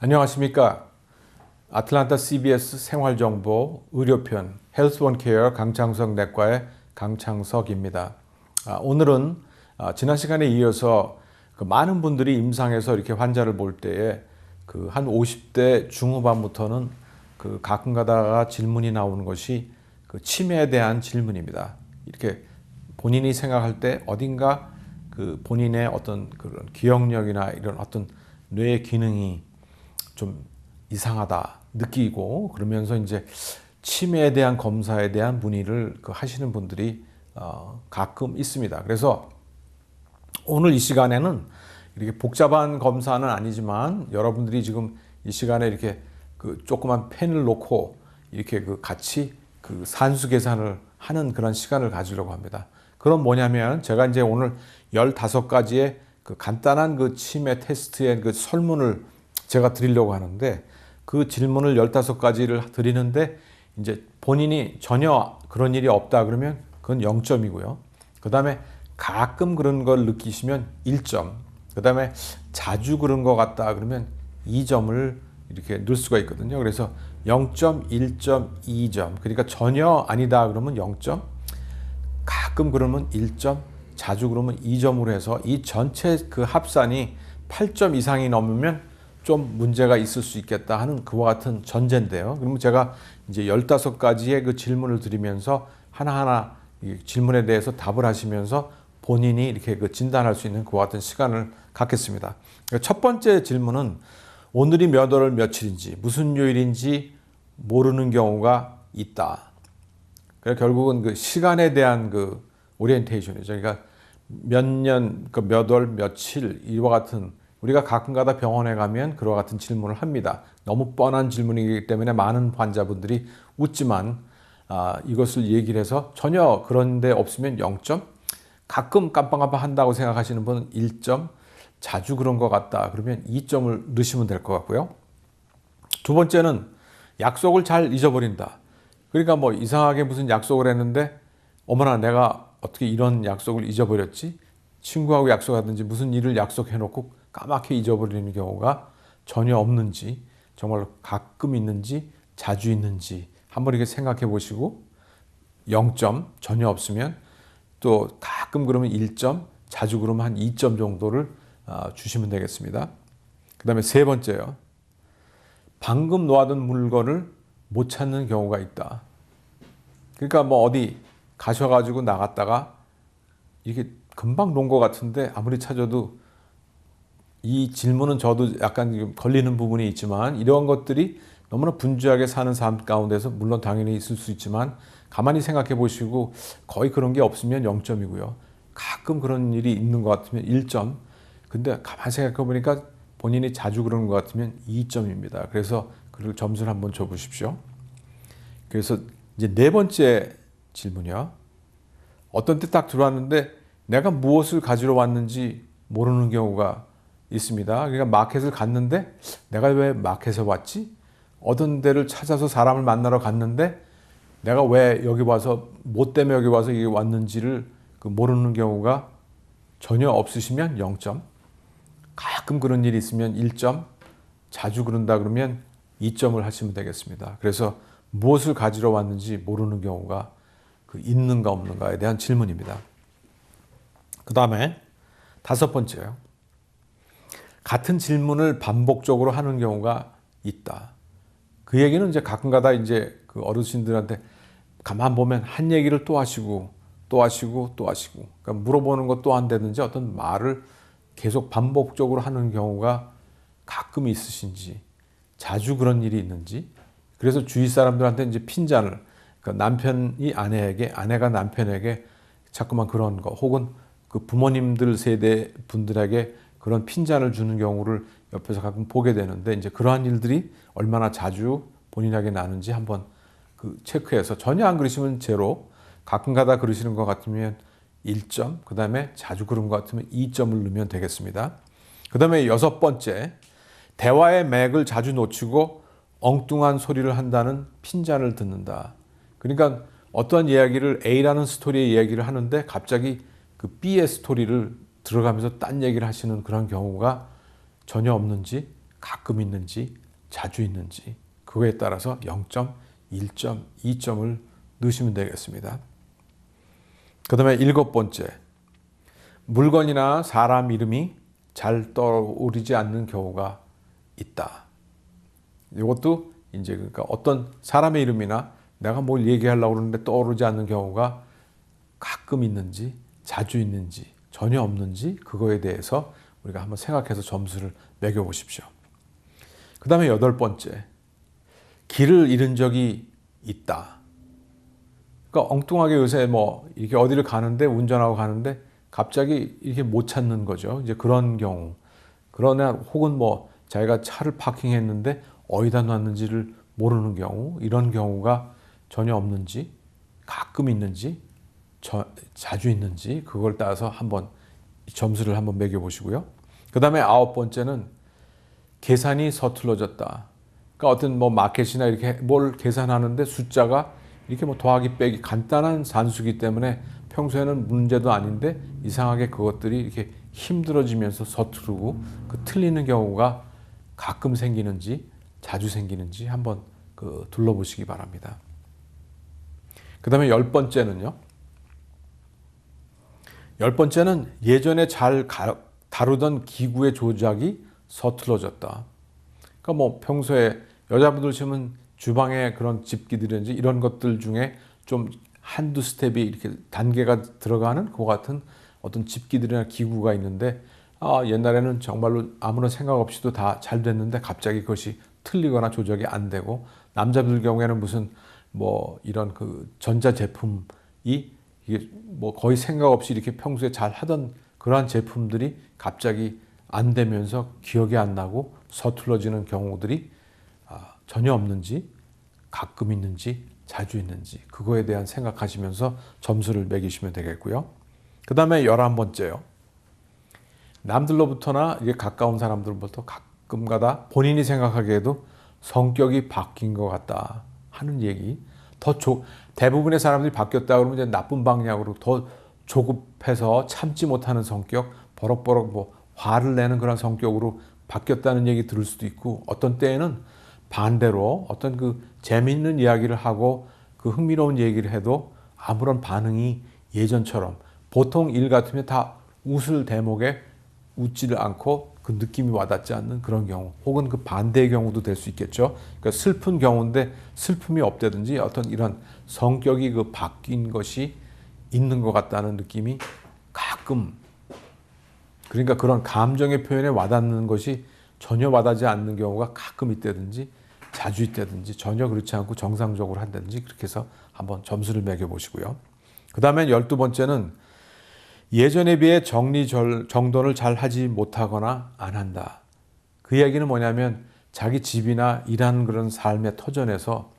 안녕하십니까. 아틀란타 CBS 생활정보 의료편 헬스원케어 강창석 내과의 강창석입니다. 오늘은 지난 시간에 이어서 많은 분들이 임상에서 이렇게 환자를 볼 때에 한 50대 중후반부터는 가끔 가다가 질문이 나오는 것이 치매에 대한 질문입니다. 이렇게 본인이 생각할 때 어딘가 본인의 어떤 그런 기억력이나 이런 어떤 뇌의 기능이 좀 이상하다 느끼고, 그러면서 이제 치매에 대한 검사에 대한 문의를 하시는 분들이 가끔 있습니다. 그래서 오늘 이 시간에는 이렇게 복잡한 검사는 아니지만 여러분들이 지금 이 시간에 이렇게 조그만 펜을 놓고 이렇게 같이 산수 계산을 하는 그런 시간을 가지려고 합니다. 그럼 뭐냐면 제가 이제 오늘 15가지의 간단한 치매 테스트의 설문을 제가 드리려고 하는데, 그 질문을 15가지를 드리는데 이제 본인이 전혀 그런 일이 없다 그러면 그건 0점이고요. 그 다음에 가끔 그런 걸 느끼시면 1점, 그 다음에 자주 그런 것 같다 그러면 2점을 이렇게 넣을 수가 있거든요. 그래서 0점, 1점, 2점, 그러니까 전혀 아니다 그러면 0점, 가끔 그러면 1점, 자주 그러면 2점으로 해서 이 전체 합산이 8점 이상이 넘으면 좀 문제가 있을 수 있겠다 하는 그와 같은 전제인데요. 그러면 제가 이제 15가지의 질문을 드리면서 하나하나 질문에 대해서 답을 하시면서 본인이 이렇게 진단할 수 있는 그와 같은 시간을 갖겠습니다. 첫 번째 질문은 오늘이 몇 월 며칠인지 무슨 요일인지 모르는 경우가 있다. 그러니까 결국은 시간에 대한 오리엔테이션이죠. 그러니까 몇 년, 몇 월, 며칠 이와 같은, 우리가 가끔가다 병원에 가면 그와 같은 질문을 합니다. 너무 뻔한 질문이기 때문에 많은 환자분들이 웃지만 이것을 얘기를 해서 전혀 그런 데 없으면 0점, 가끔 깜빡깜빡 한다고 생각하시는 분은 1점, 자주 그런 것 같다 그러면 2점을 넣으시면 될 것 같고요. 두 번째는 약속을 잘 잊어버린다. 그러니까 이상하게 무슨 약속을 했는데 어머나 내가 어떻게 이런 약속을 잊어버렸지? 친구하고 약속하든지 무슨 일을 약속해놓고 까맣게 잊어버리는 경우가 전혀 없는지, 정말로 가끔 있는지 자주 있는지 한번 이렇게 생각해 보시고, 0점 전혀 없으면, 또 가끔 그러면 1점, 자주 그러면 한 2점 정도를 주시면 되겠습니다. 그 다음에 세 번째요. 방금 놓아둔 물건을 못 찾는 경우가 있다. 그러니까 어디 가셔가지고 나갔다가 이게 금방 놓은 것 같은데 아무리 찾아도, 이 질문은 저도 약간 걸리는 부분이 있지만 이런 것들이 너무나 분주하게 사는 삶 가운데서 물론 당연히 있을 수 있지만 가만히 생각해 보시고 거의 그런 게 없으면 0점이고요. 가끔 그런 일이 있는 것 같으면 1점. 근데 가만히 생각해 보니까 본인이 자주 그러는 것 같으면 2점입니다. 그래서 그 점수를 한번 줘 보십시오. 그래서 이제 네 번째 질문이요. 어떤 때 딱 들어왔는데 내가 무엇을 가지러 왔는지 모르는 경우가 있습니다. 그러니까 마켓을 갔는데 내가 왜 마켓에 왔지? 어떤 데를 찾아서 사람을 만나러 갔는데 내가 왜 여기 와서, 뭐 때문에 여기 와서 여기 왔는지를 모르는 경우가 전혀 없으시면 0점, 가끔 그런 일이 있으면 1점, 자주 그런다 그러면 2점을 하시면 되겠습니다. 그래서 무엇을 가지러 왔는지 모르는 경우가 있는가 없는가에 대한 질문입니다. 그 다음에 다섯 번째요. 같은 질문을 반복적으로 하는 경우가 있다. 그 얘기는 이제 가끔가다 이제 어르신들한테 가만 보면 한 얘기를 또 하시고 또 하시고 또 하시고, 그러니까 물어보는 것 또 한다든지 어떤 말을 계속 반복적으로 하는 경우가 가끔 있으신지, 자주 그런 일이 있는지. 그래서 주위 사람들한테 이제 핀잔을, 그러니까 남편이 아내에게, 아내가 남편에게 자꾸만 그런 거, 혹은 부모님들 세대 분들에게 그런 핀잔을 주는 경우를 옆에서 가끔 보게 되는데, 이제 그러한 일들이 얼마나 자주 본인에게 나는지 한번 체크해서, 전혀 안 그러시면 제로, 가끔 가다 그러시는 것 같으면 1점, 그 다음에 자주 그런 것 같으면 2점을 넣으면 되겠습니다. 그 다음에 여섯 번째, 대화의 맥을 자주 놓치고 엉뚱한 소리를 한다는 핀잔을 듣는다. 그러니까 어떤 이야기를, A라는 스토리의 이야기를 하는데 갑자기 B의 스토리를 들어가면서 딴 얘기를 하시는 그런 경우가 전혀 없는지, 가끔 있는지 자주 있는지 그거에 따라서 0점, 1점, 2점을 넣으시면 되겠습니다. 그 다음에 7번째, 물건이나 사람 이름이 잘 떠오르지 않는 경우가 있다. 이것도 이제 그러니까 어떤 사람의 이름이나 내가 뭘 얘기하려고 그러는데 떠오르지 않는 경우가 가끔 있는지 자주 있는지 전혀 없는지 그거에 대해서 우리가 한번 생각해서 점수를 매겨보십시오. 그 다음에 8번째, 길을 잃은 적이 있다. 그러니까 엉뚱하게 요새 뭐 이렇게 어디를 가는데 운전하고 가는데 갑자기 이렇게 못 찾는 거죠. 이제 그런 경우. 그러나 혹은 뭐 자기가 차를 파킹했는데 어디다 놨는지를 모르는 경우, 이런 경우가 전혀 없는지 가끔 있는지 자주 있는지 그걸 따라서 한번 점수를 한번 매겨보시고요. 그 다음에 9번째는 계산이 서툴러졌다. 그러니까 어떤 뭐 마켓이나 이렇게 뭘 계산하는데 숫자가 이렇게 뭐 더하기 빼기 간단한 산수기 때문에 평소에는 문제도 아닌데 이상하게 그것들이 이렇게 힘들어지면서 서투르고 그 틀리는 경우가 가끔 생기는지 자주 생기는지 한번 둘러보시기 바랍니다. 그 다음에 10번째는요. 10번째는 예전에 잘 다루던 기구의 조작이 서툴러졌다. 그러니까 뭐 평소에 여자분들 치면 주방에 그런 집기들인지 이런 것들 중에 좀 한두 스텝이 이렇게 단계가 들어가는 그 같은 어떤 집기들이나 기구가 있는데 옛날에는 정말로 아무런 생각 없이도 다 잘 됐는데 갑자기 그것이 틀리거나 조작이 안 되고 남자들 경우에는 무슨 뭐 이런 그 전자 제품이 이게 뭐 거의 생각 없이 이렇게 평소에 잘 하던 그러한 제품들이 갑자기 안 되면서 기억이 안 나고 서툴러지는 경우들이 전혀 없는지 가끔 있는지 자주 있는지 그거에 대한 생각하시면서 점수를 매기시면 되겠고요. 그 다음에 11번째요. 남들로부터나 이게 가까운 사람들로부터 가끔가다 본인이 생각하기에도 성격이 바뀐 것 같다 하는 얘기. 대부분의 사람들이 바뀌었다 그러면 이제 나쁜 방향으로 더 조급해서 참지 못하는 성격, 버럭버럭 뭐 화를 내는 그런 성격으로 바뀌었다는 얘기 들을 수도 있고 어떤 때에는 반대로 어떤 그 재미있는 이야기를 하고 그 흥미로운 얘기를 해도 아무런 반응이 예전처럼 보통 일 같으면 다 웃을 대목에 웃지를 않고 그 느낌이 와닿지 않는 그런 경우 혹은 그 반대의 경우도 될 수 있겠죠. 그러니까 슬픈 경우인데 슬픔이 없다든지 어떤 이런 성격이 그 바뀐 것이 있는 것 같다는 느낌이 가끔 그러니까 그런 감정의 표현에 와닿는 것이 전혀 와닿지 않는 경우가 가끔 있다든지 자주 있다든지 전혀 그렇지 않고 정상적으로 한다든지 그렇게 해서 한번 점수를 매겨보시고요. 그 다음에 12번째는 예전에 비해 정돈을 잘 하지 못하거나 안 한다. 그 얘기는 뭐냐면 자기 집이나 일하는 그런 삶의 터전에서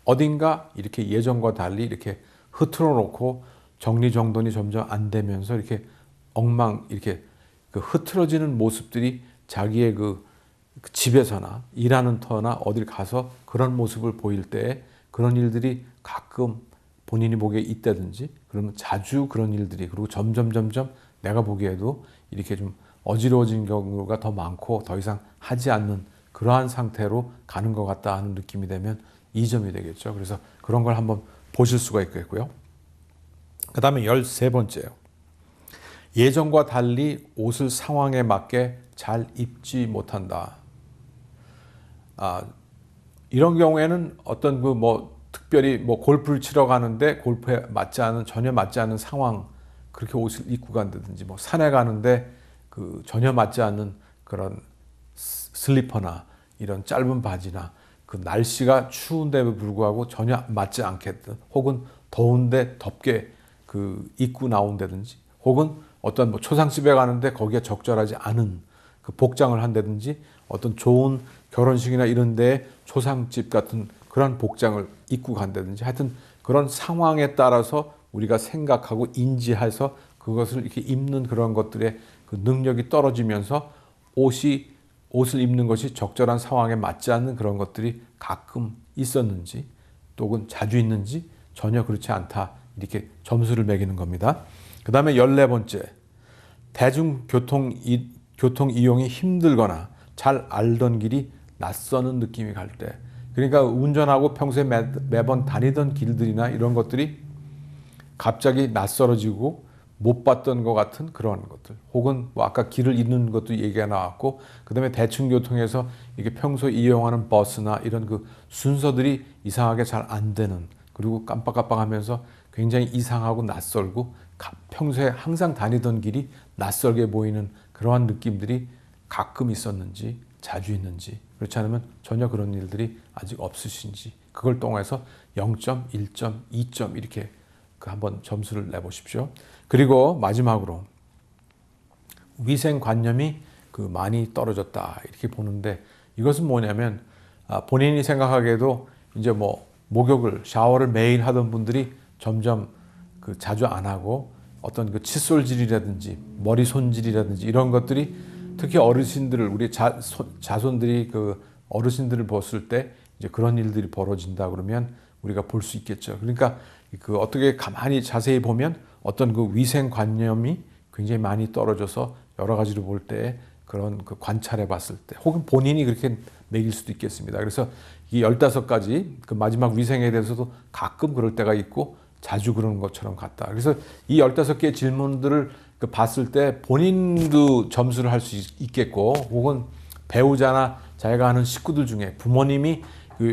어딘가 이렇게 예전과 달리 이렇게 흐트러 놓고 정리정돈이 점점 안 되면서 이렇게 이렇게 그 흐트러지는 모습들이 자기의 그 집에서나 일하는 터나 어딜 가서 그런 모습을 보일 때 그런 일들이 가끔 본인이 보기에 있다든지 그러면 자주 그런 일들이 그리고 점점 내가 보기에도 이렇게 좀 어지러워진 경우가 더 많고 더 이상 하지 않는 그러한 상태로 가는 것 같다 하는 느낌이 되면 2점이 되겠죠. 그래서 그런 걸 한번 보실 수가 있겠고요. 그 다음에 13번째요. 예전과 달리 옷을 상황에 맞게 잘 입지 못한다. 이런 경우에는 어떤 그 뭐 특별히 뭐 골프를 치러 가는데 골프에 전혀 맞지 않는 상황 그렇게 옷을 입고 간다든지 뭐 산에 가는데 그 전혀 맞지 않는 그런 슬리퍼나 이런 짧은 바지나 그 날씨가 추운데도 불구하고 전혀 맞지 않겠든 혹은 더운데 덥게 그 입고 나온다든지 혹은 어떤 뭐 초상집에 가는데 거기에 적절하지 않은 그 복장을 한다든지 어떤 좋은 결혼식이나 이런 데에 초상집 같은 그런 복장을 입고 간다든지 하여튼 그런 상황에 따라서 우리가 생각하고 인지해서 그것을 이렇게 입는 그런 것들의 그 능력이 떨어지면서 옷을 입는 것이 적절한 상황에 맞지 않는 그런 것들이 가끔 있었는지 또는 자주 있는지 전혀 그렇지 않다 이렇게 점수를 매기는 겁니다. 그 다음에 14번째 대중교통 이용이 힘들거나 잘 알던 길이 낯서는 느낌이 갈 때, 그러니까 운전하고 평소에 매번 다니던 길들이나 이런 것들이 갑자기 낯설어지고 못 봤던 것 같은 그런 것들, 혹은 뭐 아까 길을 잃는 것도 얘기가 나왔고, 그다음에 대중교통에서 이게 평소에 이용하는 버스나 이런 그 순서들이 이상하게 잘 안 되는, 그리고 깜빡깜빡하면서 굉장히 이상하고 낯설고 평소에 항상 다니던 길이 낯설게 보이는 그러한 느낌들이 가끔 있었는지 자주 있는지, 그렇지 않으면 전혀 그런 일들이 아직 없으신지, 그걸 통해서 0점, 1점, 2점 이렇게 한번 점수를 내보십시오. 그리고 마지막으로 위생관념이 많이 떨어졌다 이렇게 보는데, 이것은 뭐냐면 본인이 생각하기에도 이제 뭐 목욕을 샤워를 매일 하던 분들이 점점 자주 안 하고, 어떤 칫솔질이라든지 머리 손질이라든지 이런 것들이, 특히 어르신들을, 우리 자손들이 어르신들을 봤을 때 이제 그런 일들이 벌어진다 그러면 우리가 볼 수 있겠죠. 그러니까 어떻게 가만히 자세히 보면 어떤 위생관념이 굉장히 많이 떨어져서 여러 가지로 볼 때 그런 관찰해 봤을 때, 혹은 본인이 그렇게 매길 수도 있겠습니다. 그래서 이 15가지 마지막 위생에 대해서도 가끔 그럴 때가 있고 자주 그러는 것처럼 같다. 그래서 이 15개의 질문들을 봤을 때 본인도 점수를 할 수 있겠고, 혹은 배우자나 자기가 아는 식구들 중에 부모님이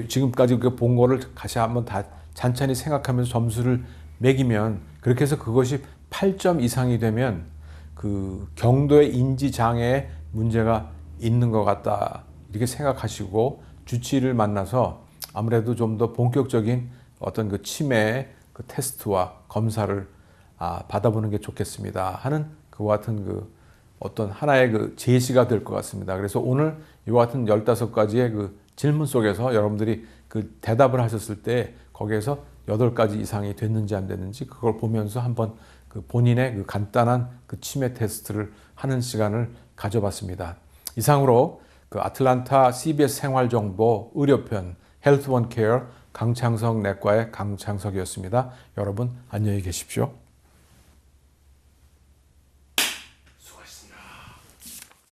지금까지 본 거를 다시 한번 다 찬찬히 생각하면서 점수를 매기면, 그렇게 해서 그것이 8점 이상이 되면 경도의 인지 장애에 문제가 있는 것 같다 이렇게 생각하시고, 주치의를 만나서 아무래도 좀 더 본격적인 어떤 치매 테스트와 검사를 받아보는 게 좋겠습니다 하는 그와 같은 어떤 하나의 제시가 될 것 같습니다. 그래서 오늘 이와 같은 15가지의 질문 속에서 여러분들이 대답을 하셨을 때 거기에서 8가지 이상이 됐는지 안 됐는지 그걸 보면서 한번 본인의 간단한 치매 테스트를 하는 시간을 가져봤습니다. 이상으로 아틀란타 CBS 생활정보 의료편 헬스 원 케어 강창석 내과의 강창석이었습니다. 여러분 안녕히 계십시오.